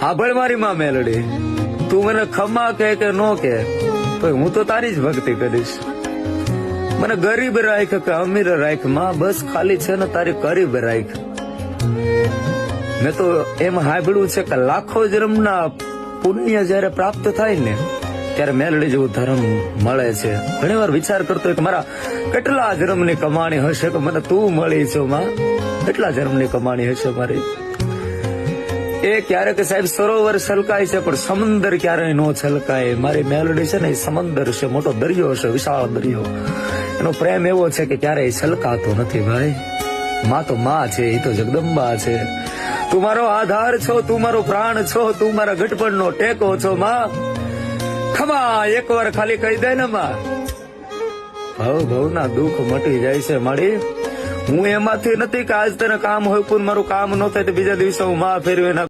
હાભળ મારી માં મેલડી, તું મને ખમા કે નો કે હું તો તારી જ ભક્તિ કરીશ. મને ગરીબ રાખ કે અમીર રાખ માં, બસ ખાલી છે ને તારી ગરીબ રાખ. મેં તો એમ સાંભળ્યું છે કે લાખો જન્મના પુણ્ય જયારે પ્રાપ્ત થાય ને ત્યારે મેલડી જેવું ધર્મ મળે છે. ઘણી વાર વિચાર કરતો કે મારા કેટલા જન્મની કમાણી હશે કે મને તું મળી છો માં, કેટલા જન્મની કમાણી હશે મારી. એ ક્યારેક સાહેબ સરોવર છલકાય છે પણ સમંદર ક્યારેય નો છલકાય. મારી મેલડી છે ને એ સમંદર છે, મોટો દરિયો છે, વિશાળ દરિયો. એનો પ્રેમ એવો છે કે ક્યારેય છલકાતો નથી ભાઈ. માં તો માં છે, એ તો જગદંબા છે. તું મારો આધાર છો, તું મારો પ્રાણ છો, તું મારા ઘટપણનો ટેકો છો માં. ખમા એકવાર ખાલી કહી દે ને માં, ભવના દુઃખ મટી જાય છે મારી. હું એમાંથી નથી કે આજ તને કામ હોય પણ મારું કામ ન થાય તો બીજા દિવસે હું માં ફેરવે ના